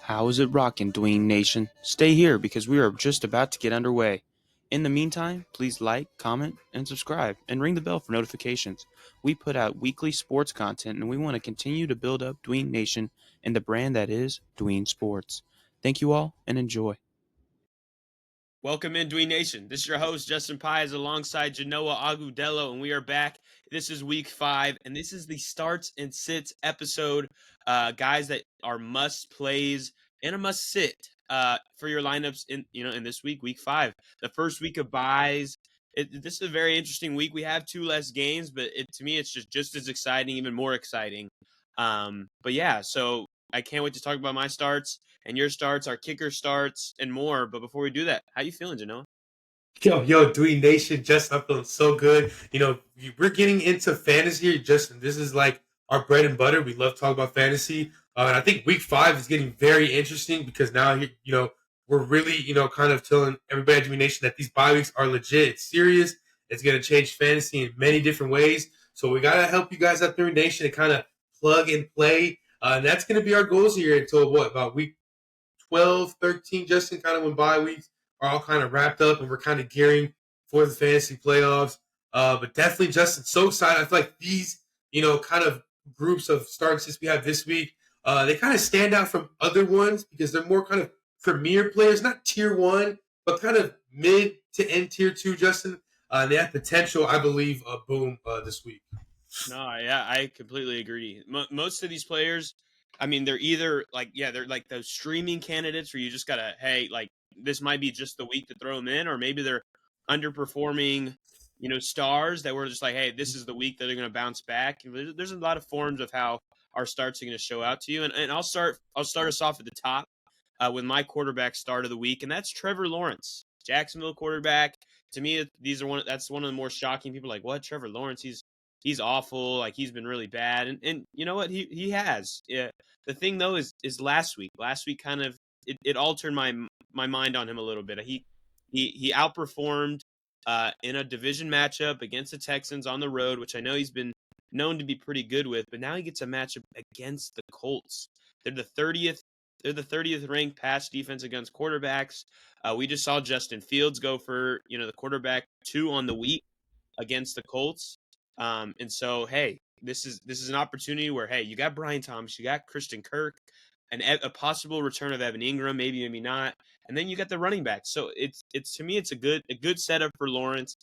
How is it rocking, Dween Nation? Stay here because we are just about to get underway. In the meantime, please like, comment, and subscribe, and ring the bell for notifications. We put out weekly sports content, and we want to continue to build up Dween Nation and the brand that is Dween Sports. Thank you all, and enjoy. Welcome in, Dween Nation. This is your host, Justin Pies, alongside Janoah Agudelo, and we are back. This is week 5, and this is the starts and sits episode. Guys that are must plays and a must sit for your lineups in this week, week 5. The first week of buys. This is a very interesting week. We have 2 less games, but to me, it's just as exciting, even more exciting. But yeah, so I can't wait to talk about my starts and your starts, our kicker starts, and more. But before we do that, how you feeling, Janoah? Yo, Dween Nation, Justin, I'm feeling so good. We're getting into fantasy, Justin. This is like our bread and butter. We love talking about fantasy. And I think week 5 is getting very interesting because now, we're really, kind of telling everybody at Dween Nation that these bye weeks are legit. It's serious. It's going to change fantasy in many different ways. So we got to help you guys out there in Nation to kind of plug and play. And that's going to be our goals here until about week 12, 13, Justin, kind of when bye weeks are all kind of wrapped up and we're kind of gearing for the fantasy playoffs. But definitely, Justin, so excited. I feel like these, kind of groups of starts since we have this week, they kind of stand out from other ones because they're more kind of premier players, not tier 1, but kind of mid to end tier 2, Justin. They have potential, I believe, boom this week. No, yeah, I completely agree. Most of these players, I mean, they're either they're like those streaming candidates where you just gotta, hey, like this might be just the week to throw them in, or maybe they're underperforming, stars that we're just like, hey, this is the week that they're going to bounce back. There's a lot of forms of how our starts are going to show out to you, and I'll start us off at the top with my quarterback start of the week, and that's Trevor Lawrence, Jacksonville quarterback. To me, that's one of the more shocking people. Like, what, Trevor Lawrence? He's awful. Like, he's been really bad, and you know what, he has. Yeah. The thing though is last week kind of it altered my mind on him a little bit. He outperformed in a division matchup against the Texans on the road, which I know he's been known to be pretty good with, but now he gets a matchup against the Colts. They're the 30th ranked pass defense against quarterbacks. We just saw Justin Fields go for the quarterback 2 on the week against the Colts. And so, hey, this is an opportunity where, hey, you got Brian Thomas, you got Christian Kirk, and a possible return of Evan Ingram, maybe not, and then you got the running back. So it's to me, it's a good setup for Lawrence.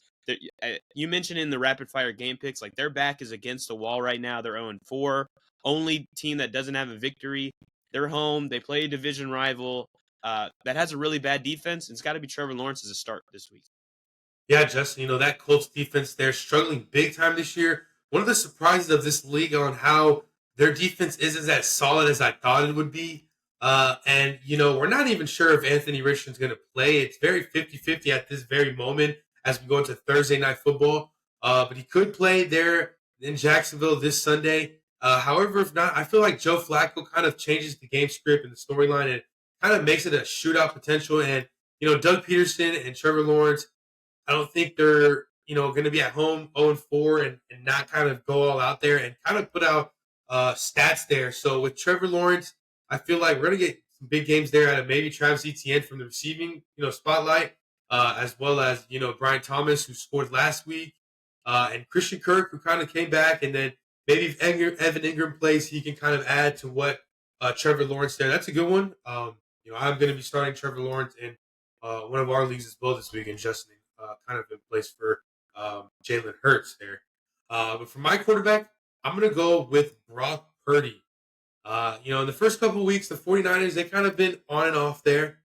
You mentioned in the rapid fire game picks, like their back is against the wall right now. They're 0-4, only team that doesn't have a victory. They're home. They play a division rival that has a really bad defense. And it's got to be Trevor Lawrence as a start this week. Yeah, Justin, that Colts defense, they're struggling big time this year. One of the surprises of this league on how their defense isn't as solid as I thought it would be. And we're not even sure if Anthony Richardson's going to play. It's very 50-50 at this very moment as we go into Thursday Night Football. But he could play there in Jacksonville this Sunday. However, if not, I feel like Joe Flacco kind of changes the game script and the storyline and kind of makes it a shootout potential. And, Doug Peterson and Trevor Lawrence, I don't think they're, going to be at home 0-4 and not kind of go all out there and kind of put out stats there. So with Trevor Lawrence, I feel like we're going to get some big games there out of maybe Travis Etienne from the receiving, spotlight, as well as, Brian Thomas, who scored last week, and Christian Kirk, who kind of came back. And then maybe if Evan Ingram plays, he can kind of add to what Trevor Lawrence there. That's a good one. I'm going to be starting Trevor Lawrence in one of our leagues as well this week, and Justin kind of in place for Jalen Hurts there. But for my quarterback, I'm going to go with Brock Purdy. In the first couple of weeks, the 49ers, they kind of been on and off there.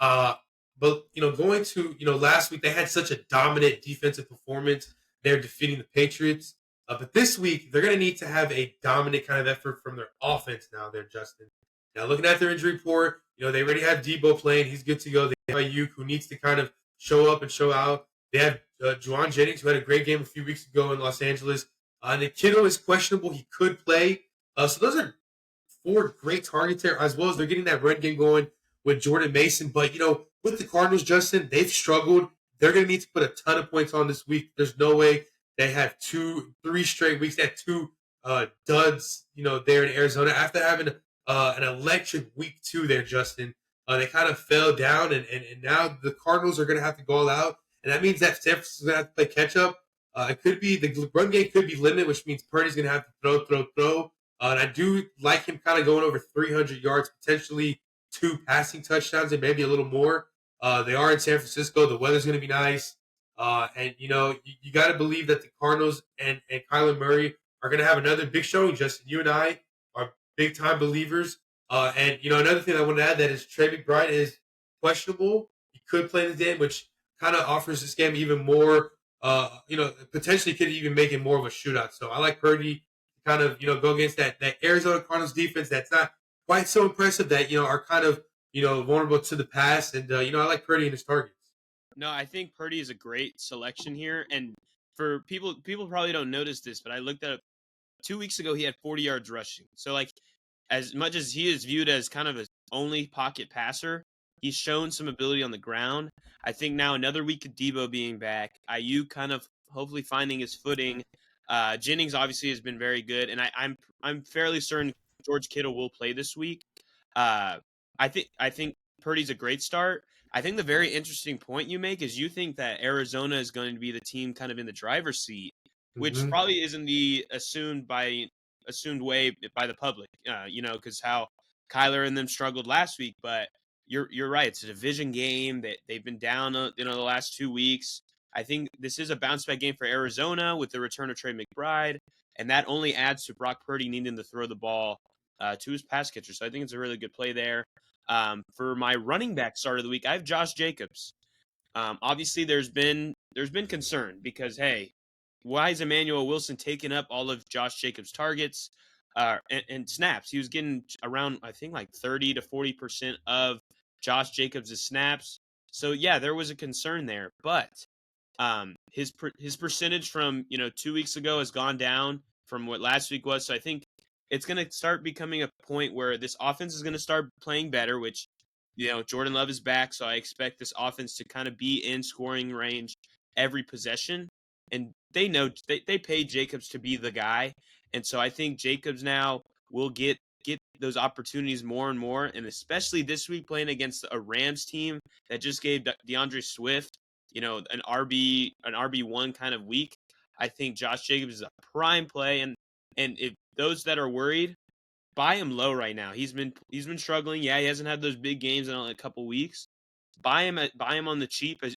But, going to, last week, they had such a dominant defensive performance. They're defeating the Patriots. But this week, they're going to need to have a dominant kind of effort from their offense now there, Justin. Now, looking at their injury report, they already have Debo playing. He's good to go. They have Ayuk, who needs to kind of show up and show out. They have Juwan Jennings, who had a great game a few weeks ago in Los Angeles. And Kittle is questionable. He could play. So those are 4 great targets there, as well as they're getting that run game going with Jordan Mason. But, with the Cardinals, Justin, they've struggled. They're going to need to put a ton of points on this week. There's no way they have 3 straight weeks. They had 2 duds, there in Arizona after having an electric week 2 there, Justin. They kind of fell down, and now the Cardinals are going to have to go all out, and that means that San Francisco's going to have to play catch up. It could be the run game could be limited, which means Purdy's going to have to throw. And I do like him kind of going over 300 yards, potentially 2 passing touchdowns, and maybe a little more. They are in San Francisco. The weather's going to be nice. And, you got to believe that the Cardinals and Kyler Murray are going to have another big showing, Justin. You and I are big-time believers. And, another thing I want to add that is Trey McBride is questionable. He could play in the game, which kind of offers this game even more, potentially could even make it more of a shootout. So I like Purdy to kind of, go against that Arizona Cardinals defense that's not quite so impressive that, are kind of, vulnerable to the pass. And, I like Purdy and his targets. No, I think Purdy is a great selection here. And for people probably don't notice this, but I looked at 2 weeks ago, he had 40 yards rushing. So, like, as much as he is viewed as kind of a only pocket passer, he's shown some ability on the ground. I think now another week of Debo being back, IU kind of hopefully finding his footing. Jennings obviously has been very good, and I'm fairly certain George Kittle will play this week. I think Purdy's a great start. I think the very interesting point you make is you think that Arizona is going to be the team kind of in the driver's seat, which probably isn't the assumed way by the public, because how Kyler and them struggled last week. But you're right; it's a division game that they've been down, the last 2 weeks. I think this is a bounce back game for Arizona with the return of Trey McBride, and that only adds to Brock Purdy needing to throw the ball to his pass catcher. So I think it's a really good play there. For my running back start of the week, I have Josh Jacobs. Obviously, there's been concern because, hey, why is Emmanuel Wilson taking up all of Josh Jacobs' targets and snaps? He was getting around, I think, like 30 to 40% of Josh Jacobs' snaps. So, yeah, there was a concern there. But his percentage from 2 weeks ago has gone down from what last week was. So I think it's going to start becoming a point where this offense is going to start playing better, which, Jordan Love is back. So I expect this offense to kind of be in scoring range every possession. And they know they paid Jacobs to be the guy. And so I think Jacobs now will get those opportunities more and more. And especially this week playing against a Rams team that just gave DeAndre Swift, an RB1 kind of week. I think Josh Jacobs is a prime play. And if those that are worried, buy him low right now. He's been struggling. Yeah, he hasn't had those big games in a couple weeks. Buy him on the cheap as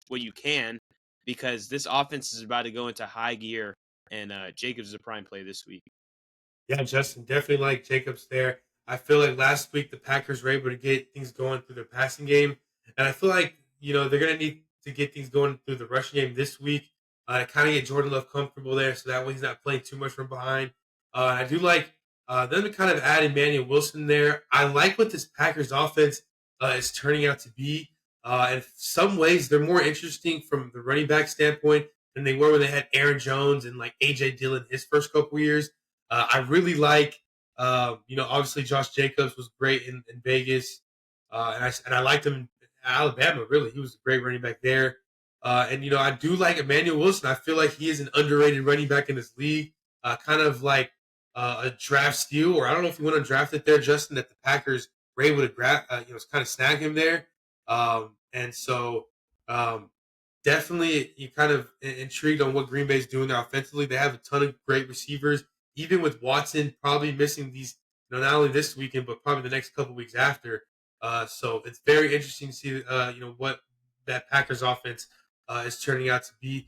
what you can, because this offense is about to go into high gear, and Jacobs is a prime play this week. Yeah, Justin, definitely like Jacobs there. I feel like last week the Packers were able to get things going through their passing game, and I feel like they're going to need to get things going through the rushing game this week. Kind of get Jordan Love comfortable there, so that way he's not playing too much from behind. I do like them to kind of add Emmanuel Wilson there. I like what this Packers offense is turning out to be. In some ways, they're more interesting from the running back standpoint than they were when they had Aaron Jones and like A.J. Dillon his first couple years. I really like, obviously Josh Jacobs was great in Vegas, and I liked him in Alabama. Really, he was a great running back there. And I do like Emmanuel Wilson. I feel like he is an underrated running back in this league, kind of like a draft steal, or I don't know if you want to draft it there, Justin. That the Packers were able to grab, kind of snag him there. And so definitely you kind of intrigued on what Green Bay's doing there offensively. They have a ton of great receivers, even with Watson probably missing these, not only this weekend, but probably the next couple weeks after. So it's very interesting to see, what that Packers offense is turning out to be.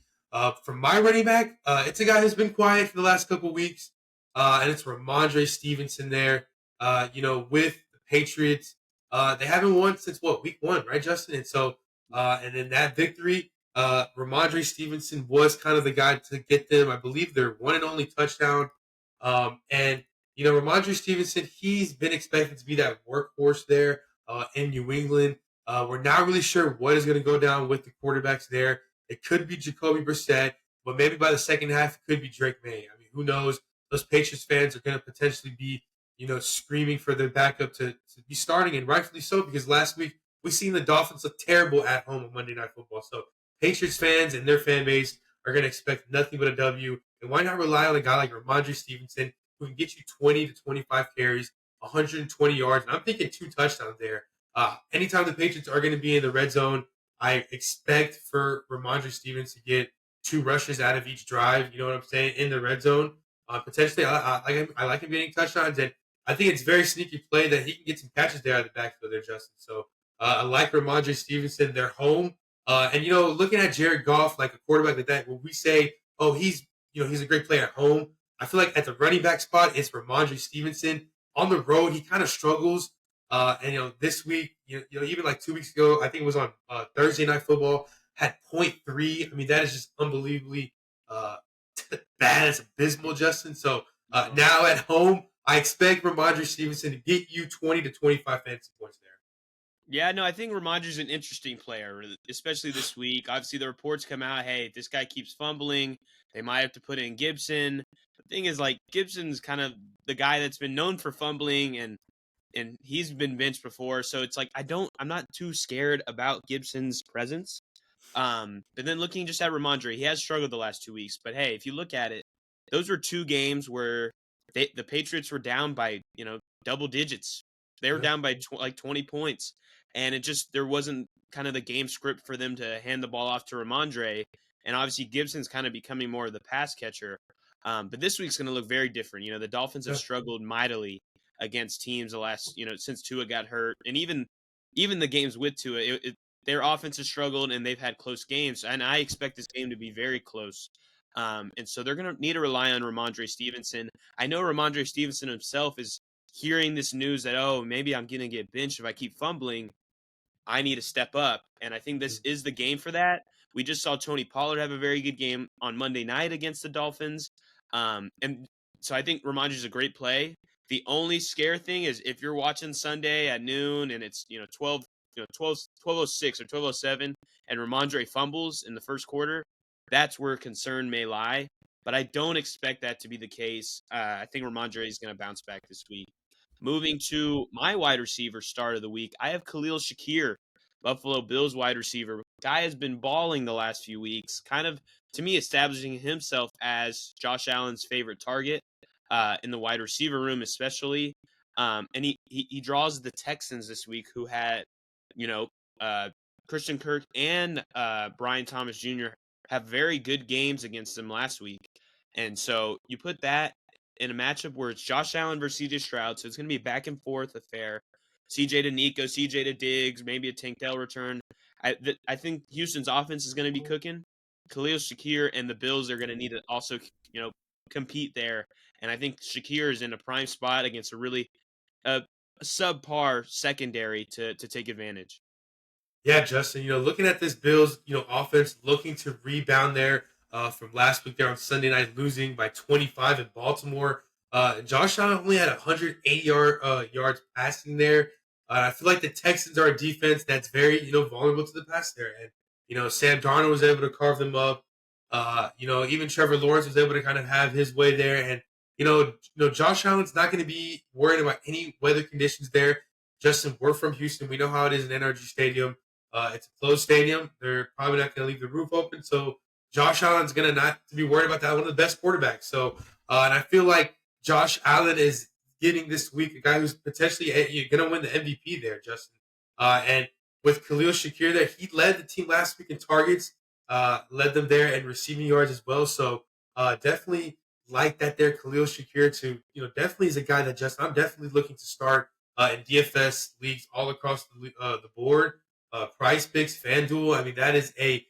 For my running back, it's a guy who's been quiet for the last couple weeks, and it's Rhamondre Stevenson there. With the Patriots, they haven't won since week 1, right, Justin? And so, and in that victory, Rhamondre Stevenson was kind of the guy to get them, I believe, their one and only touchdown. And Rhamondre Stevenson, he's been expected to be that workhorse there in New England. We're not really sure what is going to go down with the quarterbacks there. It could be Jacoby Brissett, but maybe by the second half, it could be Drake May. I mean, who knows? Those Patriots fans are going to potentially be, screaming for their backup to be starting, and rightfully so, because last week we seen the Dolphins look terrible at home on Monday Night Football. So Patriots fans and their fan base are going to expect nothing but a W. And why not rely on a guy like Rhamondre Stevenson, who can get you 20 to 25 carries 120 yards, and I'm thinking 2 touchdowns there. Anytime the Patriots are going to be in the red zone, I expect for Rhamondre Stevenson to get 2 rushes out of each drive. You know what I'm saying, in the red zone. Potentially, I like him getting touchdowns, and I think it's very sneaky play that he can get some catches there out of the backfield there, Justin. So I like Rhamondre Stevenson. They're home, and looking at Jared Goff like a quarterback like that, when we say, oh, he's a great player at home, I feel like at the running back spot, it's Rhamondre Stevenson. On the road, he kind of struggles. And this week, even like 2 weeks ago, I think it was on Thursday Night Football, had point 0.3. I mean, that is just unbelievably bad. It's abysmal, Justin. So now at home, I expect Rhamondre Stevenson to get you 20 to 25 fantasy points there. Yeah, no, I think Rhamondre's an interesting player, especially this week. Obviously, the reports come out, hey, if this guy keeps fumbling, they might have to put in Gibson. The thing is, like, Gibson's kind of the guy that's been known for fumbling, and he's been benched before. So it's like I'm not too scared about Gibson's presence. But then looking just at Rhamondre, he has struggled the last 2 weeks. But hey, if you look at it, those were 2 games where the Patriots were down by double digits. They were down by like 20 points, and there wasn't kind of the game script for them to hand the ball off to Rhamondre. And obviously Gibson's kind of becoming more of the pass catcher. But this week's going to look very different. The Dolphins have struggled mightily against teams the last, since Tua got hurt, and even the games with Tua, their offense has struggled and they've had close games. And I expect this game to be very close. And so they're going to need to rely on Rhamondre Stevenson. I know Rhamondre Stevenson himself is hearing this news that, oh, maybe I'm going to get benched if I keep fumbling. I need to step up. And I think this is the game for that. We just saw Tony Pollard have a very good game on Monday night against the Dolphins. And so I think Rhamondre is a great play. The only scare thing is if you're watching Sunday at noon and it's 12:06 or 12:07 and Rhamondre fumbles in the first quarter, that's where concern may lie. But I don't expect that to be the case. I think Rhamondre is going to bounce back this week. Moving to my wide receiver start of the week, I have Khalil Shakir, Buffalo Bills wide receiver. Guy has been balling the last few weeks, kind of, to me, establishing himself as Josh Allen's favorite target in the wide receiver room especially. And he draws the Texans this week, who had, Christian Kirk and Brian Thomas Jr. have very good games against them last week. And so you put that in a matchup where it's Josh Allen versus CJ Stroud, so it's going to be a back and forth affair. CJ to Nico, CJ to Diggs, maybe a Tank Dell return. I think Houston's offense is going to be cooking. Khalil Shakir and the Bills are going to need to also, compete there. And I think Shakir is in a prime spot against a really subpar secondary to take advantage. Yeah, Justin, looking at this Bills, offense looking to rebound there from last week there on Sunday night, losing by 25 in Baltimore. Josh Allen only had 180 yards passing there. I feel like the Texans are a defense that's very, vulnerable to the pass there. And, Sam Darnold was able to carve them up. Even Trevor Lawrence was able to kind of have his way there. And, Josh Allen's not going to be worried about any weather conditions there. Justin, we're from Houston. We know how it is in NRG Stadium. It's a closed stadium. They're probably not going to leave the roof open. So Josh Allen's going to not to be worried about that. One of the best quarterbacks. So, and I feel like Josh Allen is getting this week a guy who's potentially going to win the MVP there, Justin. And with Khalil Shakir there, he led the team last week in targets, led them there in receiving yards as well. So definitely like that there, Khalil Shakir to, definitely is a guy that I'm definitely looking to start in DFS leagues all across the board. Price Picks, FanDuel. I mean, that is a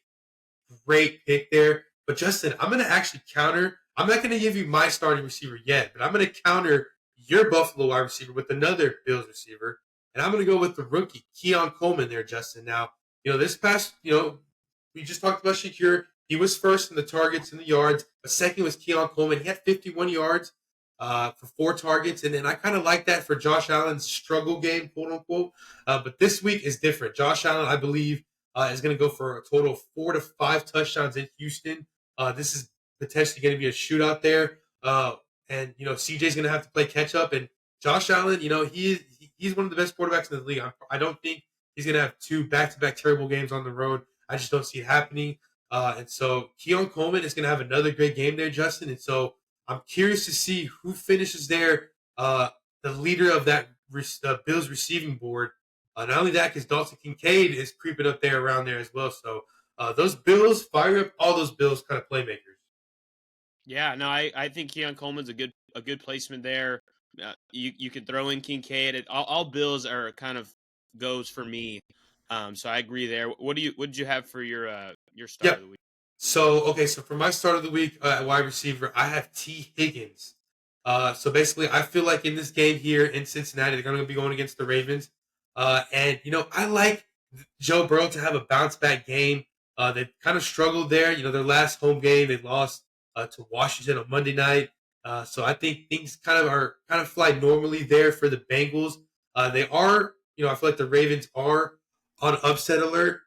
great pick there. But Justin, I'm going to actually counter. I'm not going to give you my starting receiver yet, but I'm going to counter your Buffalo wide receiver with another Bills receiver. And I'm going to go with the rookie, Keon Coleman there, Justin. Now, this past, we just talked about Shakir. He was first in the targets and the yards. But second was Keon Coleman. He had 51 yards for 4 targets. And then I kind of like that for Josh Allen's struggle game, quote unquote. But this week is different. Josh Allen, I believe, is going to go for a total of 4 to 5 touchdowns in Houston. This is potentially going to be a shootout there. And CJ's going to have to play catch up. And Josh Allen, he's one of the best quarterbacks in the league. I don't think he's going to have 2 back-to-back terrible games on the road. I just don't see it happening. And so Keon Coleman is going to have another great game there, Justin. And so I'm curious to see who finishes there the leader of that Bills receiving board. Not only that, because Dalton Kincaid is creeping up there around there as well. So those Bills, fire up all those Bills kind of playmakers. Yeah, no, I think Keon Coleman's a good placement there. You could throw in Kincaid. All Bills are kind of goes for me. So I agree there. What did you have for your start Yeah. of the week? So for my start of the week at wide receiver, I have T. Higgins. So basically, I feel like in this game here in Cincinnati, they're going to be going against the Ravens. And I like Joe Burrow to have a bounce back game. They kind of struggled there. Their last home game, they lost to Washington on Monday night. So I think things kind of fly normally there for the Bengals. They are, I feel like the Ravens are on upset alert.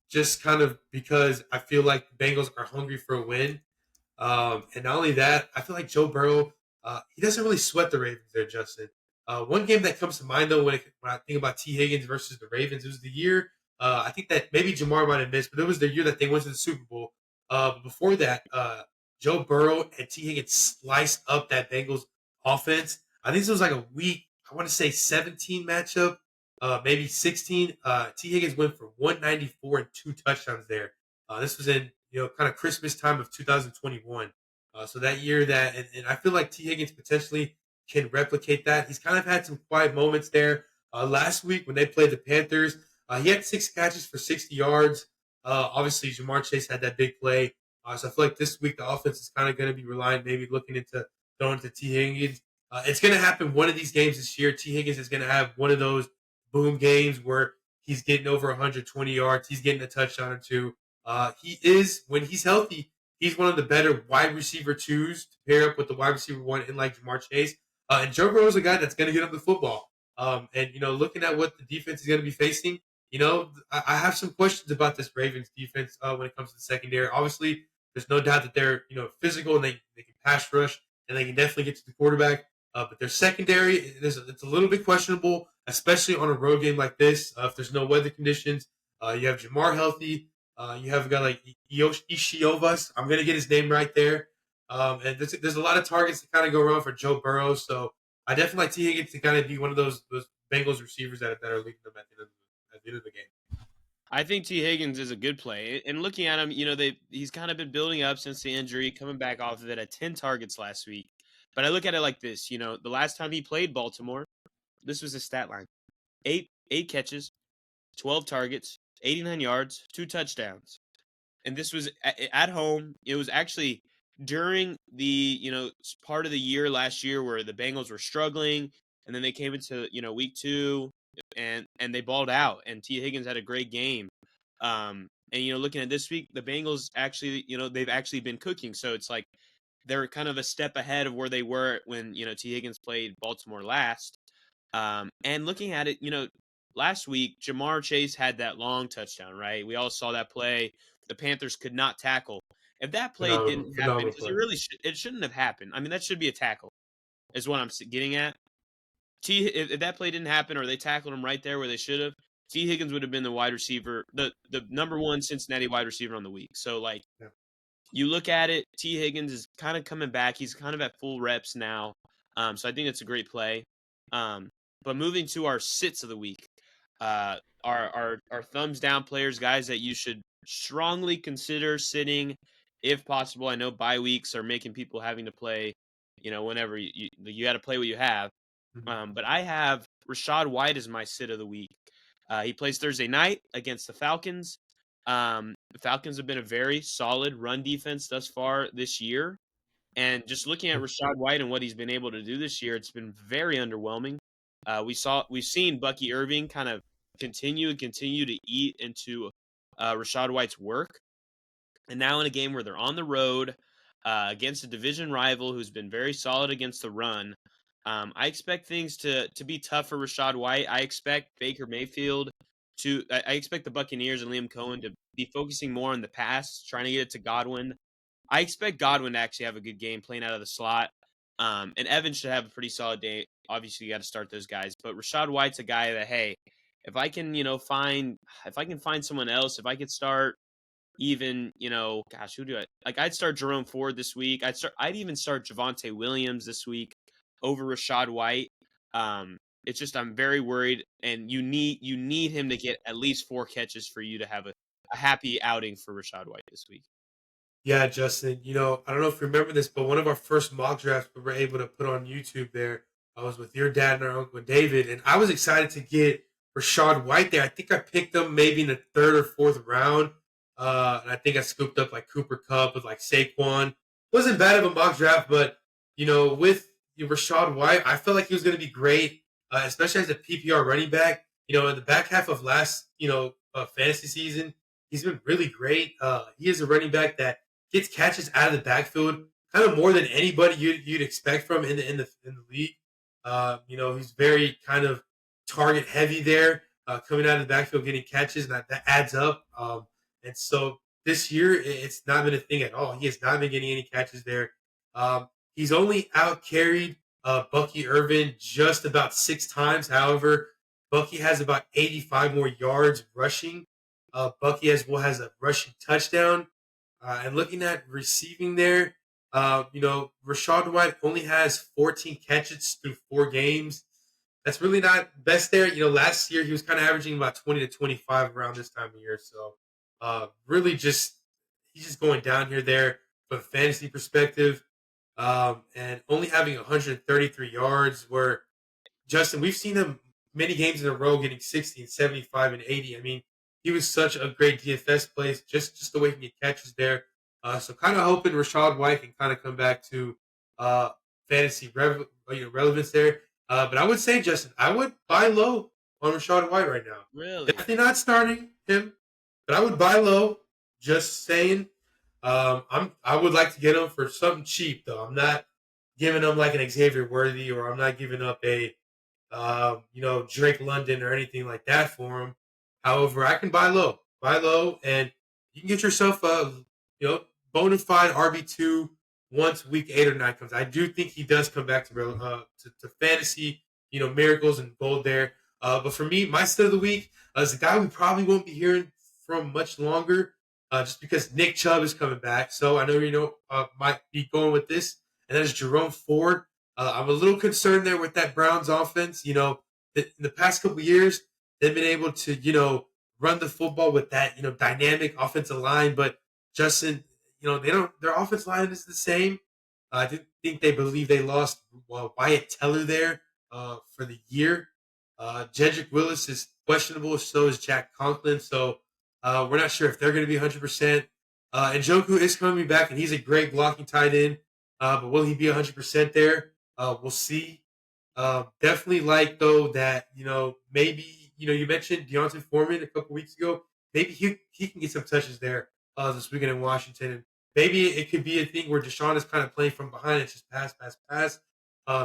Just kind of because I feel like the Bengals are hungry for a win. And not only that, I feel like Joe Burrow, he doesn't really sweat the Ravens there, Justin. One game that comes to mind, though, when I think about T. Higgins versus the Ravens, it was the year, I think that maybe Jamar might have missed, but it was the year that they went to the Super Bowl. But before that, Joe Burrow and T. Higgins sliced up that Bengals offense. I think this was like a week, I want to say 17 matchup, maybe 16. T. Higgins went for 194 and 2 touchdowns there. This was in kind of Christmas time of 2021. So that year and I feel like T. Higgins potentially can replicate that. He's kind of had some quiet moments there. Last week when they played the Panthers, he had 6 catches for 60 yards. Obviously, Jamar Chase had that big play. So I feel like this week the offense is kind of going to be relying, maybe looking into throwing to T. Higgins. It's going to happen one of these games this year. T. Higgins is going to have one of those boom games where he's getting over 120 yards. He's getting a touchdown or two. He is, when he's healthy, he's one of the better wide receiver twos to pair up with the wide receiver one in like Jamar Chase. And Joe Burrow is a guy that's going to get him the football. And looking at what the defense is going to be facing, I have some questions about this Ravens defense when it comes to the secondary. Obviously, there's no doubt that they're physical and they can pass rush and they can definitely get to the quarterback. But their secondary, it's a little bit questionable, especially on a road game like this. If there's no weather conditions, you have Jamar healthy. You have a guy like Ishiovas. I'm going to get his name right there. And there's a lot of targets to kind of go around for Joe Burrow. So I definitely like T. Higgins to kind of be one of those Bengals receivers that are leading them at the end of the game. I think T. Higgins is a good play. And looking at him, he's kind of been building up since the injury, coming back off of it at 10 targets last week. But I look at it like this, the last time he played Baltimore, this was his stat line. Eight catches, 12 targets, 89 yards, 2 touchdowns. And this was at home. It was actually during the, part of the year last year where the Bengals were struggling, and then they came into, week 2 and they balled out, and T. Higgins had a great game. And looking at this week, the Bengals actually, they've actually been cooking. So it's like they're kind of a step ahead of where they were when, T. Higgins played Baltimore last. And looking at it, last week, Jamar Chase had that long touchdown, right? We all saw that play. The Panthers could not tackle. If that play didn't happen, Phenomenal because play. it shouldn't have happened. I mean, that should be a tackle, is what I'm getting at. If that play didn't happen or they tackled him right there where they should have, T. Higgins would have been the wide receiver, the number 1 Cincinnati wide receiver on the week. So, like, Yeah. you look at it, T. Higgins is kind of coming back. He's kind of at full reps now. So I think it's a great play. But moving to our sits of the week, our thumbs down players, guys that you should strongly consider sitting if possible. I know bye weeks are making people having to play, whenever you got to play what you have. Mhm. But I have Rachaad White as my sit of the week. He plays Thursday night against the Falcons. The Falcons have been a very solid run defense thus far this year. And just looking at Rachaad White and what he's been able to do this year, it's been very underwhelming. We've seen Bucky Irving kind of continue to eat into Rachaad White's work. And now in a game where they're on the road against a division rival who's been very solid against the run, I expect things to be tough for Rachaad White. I expect Baker Mayfield I expect the Buccaneers and Liam Cohen to be focusing more on the pass, trying to get it to Godwin. I expect Godwin to actually have a good game playing out of the slot. And Evans should have a pretty solid day. Obviously, you got to start those guys. But Rachaad White's a guy that, hey, if I can find someone else, if I could start even, gosh, who do I like? I'd start Jerome Ford this week. I'd even start Javonte Williams this week. over Rachaad White. It's just I'm very worried, and you need him to get at least 4 catches for you to have a happy outing for Rachaad White this week. Yeah, Justin. I don't know if you remember this, but one of our first mock drafts we were able to put on YouTube there, I was with your dad and our uncle David, and I was excited to get Rachaad White there. I think I picked him maybe in the third or fourth round. And I think I scooped up like Cooper Kupp with like Saquon. Wasn't bad of a mock draft, but with Rachaad White, I felt like he was going to be great, especially as a PPR running back. In the back half of last fantasy season, he's been really great. He is a running back that gets catches out of the backfield, kind of more than anybody you'd expect from in the league. He's very kind of target heavy there, coming out of the backfield, getting catches, and that adds up. And so this year, it's not been a thing at all. He has not been getting any catches there. He's only out carried Bucky Irvin just about 6 times. However, Bucky has about 85 more yards rushing. Bucky has a rushing touchdown. And looking at receiving there, Rachaad White only has 14 catches through 4 games. That's really not best there. Last year he was kind of averaging about 20 to 25 around this time of year. So, really he's just going down here there from a fantasy perspective. And only having 133 yards where Justin, we've seen him many games in a row getting 60 and 75 and 80. I mean, he was such a great DFS play, just the way he can get catches there. So kind of hoping Rachaad White can kind of come back to fantasy relevance there. But I would say, Justin, I would buy low on Rachaad White right now. Really? Definitely not starting him, but I would buy low. Just saying. I would like to get him for something cheap though. I'm not giving him like an Xavier Worthy, or I'm not giving up a Drake London or anything like that for him. However, I can buy low, and you can get yourself a bona fide RB2 once week 8 or 9 comes. I do think he does come back to fantasy, miracles and gold there. But for me, my stud of the week is a guy we probably won't be hearing from much longer, just because Nick Chubb is coming back. So I know might be going with this, and that is Jerome Ford. I'm a little concerned there with that Browns offense. In the past couple years, they've been able to, run the football with that, dynamic offensive line. But Justin, their offensive line is the same. I didn't think they believe they lost Wyatt Teller there for the year. Jedrick Willis is questionable. So is Jack Conklin. So we're not sure if they're going to be 100%. And Njoku is coming back, and he's a great blocking tight end. But will he be 100% there? We'll see. Definitely like, though, that, maybe, you mentioned Deontay Foreman a couple weeks ago. Maybe he can get some touches there this weekend in Washington. And maybe it could be a thing where Deshaun is kind of playing from behind. It's just pass.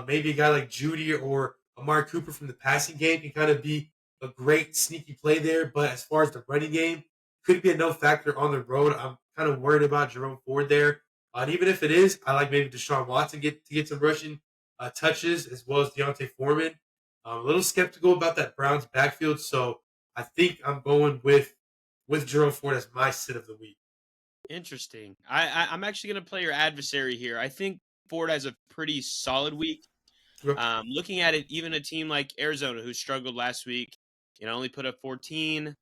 Maybe a guy like Judy or Amari Cooper from the passing game can kind of be a great sneaky play there. But as far as the running game, could be a no factor on the road. I'm kind of worried about Jerome Ford there. And even if it is, I like maybe Deshaun Watson to get some rushing touches, as well as Deontay Foreman. I'm a little skeptical about that Browns backfield, so I think I'm going with Jerome Ford as my sit of the week. Interesting. I'm actually going to play your adversary here. I think Ford has a pretty solid week. Looking at it, even a team like Arizona, who struggled last week, only put up 14.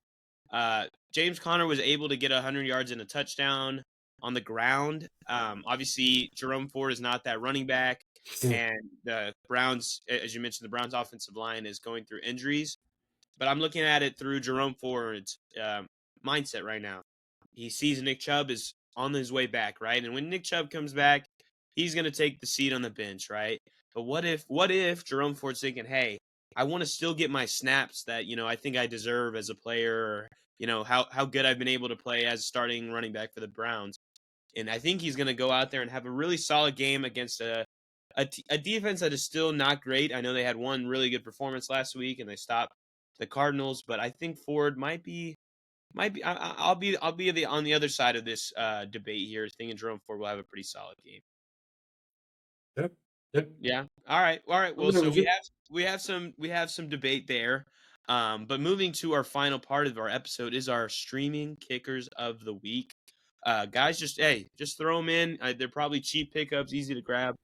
James Conner was able to get 100 yards and a touchdown on the ground. Obviously, Jerome Ford is not that running back, and the Browns, as you mentioned, the Browns' offensive line is going through injuries. But I'm looking at it through Jerome Ford's mindset right now. He sees Nick Chubb is on his way back, right? And when Nick Chubb comes back, he's going to take the seat on the bench, right? But what if Jerome Ford's thinking, hey, I want to still get my snaps that, I think I deserve as a player, or, how good I've been able to play as starting running back for the Browns. And I think he's going to go out there and have a really solid game against a defense that is still not great. I know they had one really good performance last week and they stopped the Cardinals, but I think Ford might be. I'll be on the other side of this debate here, thinking Jerome Ford will have a pretty solid game. Yep. Yeah. All right. Well, so we have some debate there. But moving to our final part of our episode is our streaming kickers of the week. Guys, just throw them in. They're probably cheap pickups, easy to grab.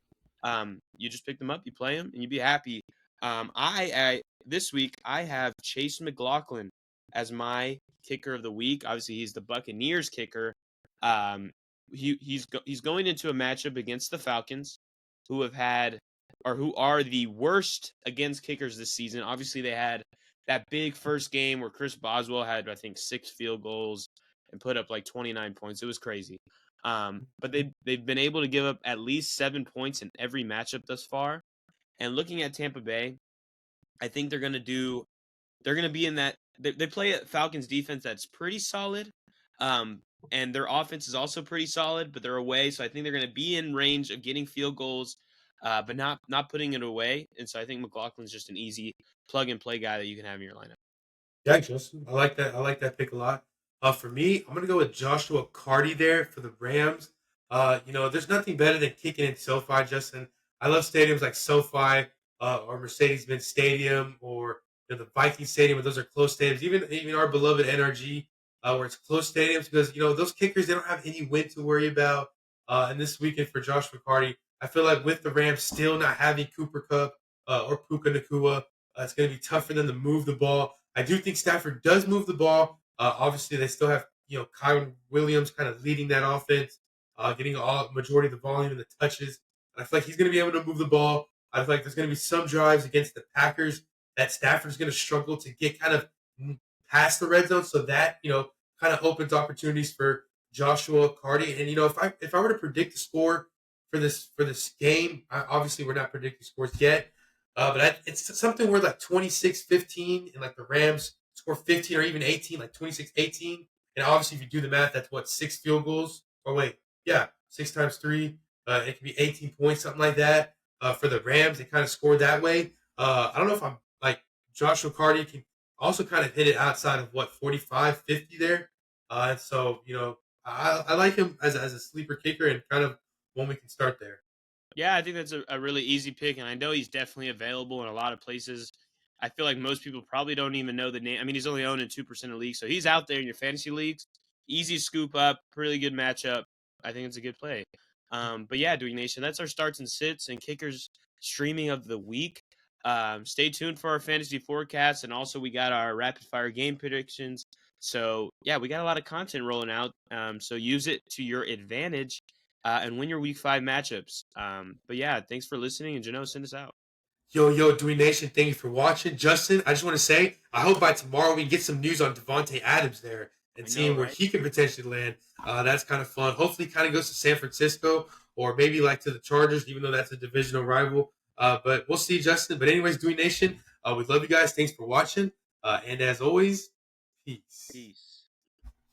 You just pick them up, you play them, and you be happy. I this week I have Chase McLaughlin as my kicker of the week. Obviously, he's the Buccaneers kicker. Um, he's going into a matchup against the Falcons, who have had or who are the worst against kickers this season. Obviously, they had that big first game where Chris Boswell had, I think, 6 field goals and put up like 29 points. It was crazy. But they've been able to give up at least 7 points in every matchup thus far. And looking at Tampa Bay, I think they're gonna be in that they play a Falcons defense that's pretty solid. And their offense is also pretty solid, but they're away, so I think they're gonna be in range of getting field goals, but not putting it away. And so I think McLaughlin's just an easy plug and play guy that you can have in your lineup. Yeah, Justin. I like that. I like that pick a lot. For me, I'm gonna go with Joshua Carty there for the Rams. There's nothing better than kicking in SoFi, Justin. I love stadiums like SoFi or Mercedes-Benz Stadium or the Viking Stadium. Those are close stadiums. Even our beloved NRG, where it's close stadiums, because those kickers, they don't have any wind to worry about. And this weekend for Joshua Carty, I feel like with the Rams still not having Cooper Kupp or Puka Nakua, it's going to be tough for them to move the ball. I do think Stafford does move the ball. Obviously, they still have Kyron Williams kind of leading that offense, getting all majority of the volume and the touches. And I feel like he's going to be able to move the ball. I feel like there's going to be some drives against the Packers that Stafford's going to struggle to get kind of past the red zone, so that kind of opens opportunities for Joshua Carty. And if I were to predict the score for this game, obviously we're not predicting scores yet. But it's something where like 26-15 and like the Rams score 15 or even 18, like 26-18. And obviously, if you do the math, that's what, 6 field goals? Oh, wait. Yeah, 6 times 3. It could be 18 points, something like that. For the Rams, they kind of scored that way. I don't know if I'm like Joshua Carty can also kind of hit it outside of what, 45, 50 there. And so, I like him as a sleeper kicker and kind of when we can start there. Yeah, I think that's a really easy pick, and I know he's definitely available in a lot of places. I feel like most people probably don't even know the name. I mean, he's only owned in 2% of leagues, so he's out there in your fantasy leagues. Easy scoop up, really good matchup. I think it's a good play. But yeah, Dween Nation, that's our starts and sits and kickers streaming of the week. Stay tuned for our fantasy forecast, and also we got our rapid fire game predictions. So yeah, we got a lot of content rolling out. So use it to your advantage and win your week 5 matchups. But yeah, thanks for listening, and Janoah, send us out. Yo, Dween Nation, thank you for watching. Justin, I just want to say, I hope by tomorrow we can get some news on Devontae Adams there and I know, seeing where right? he could potentially land. That's kind of fun. Hopefully, he kind of goes to San Francisco or maybe like to the Chargers, even though that's a divisional rival. But we'll see, Justin. But anyways, Dween Nation, we love you guys. Thanks for watching. And as always, peace. Peace.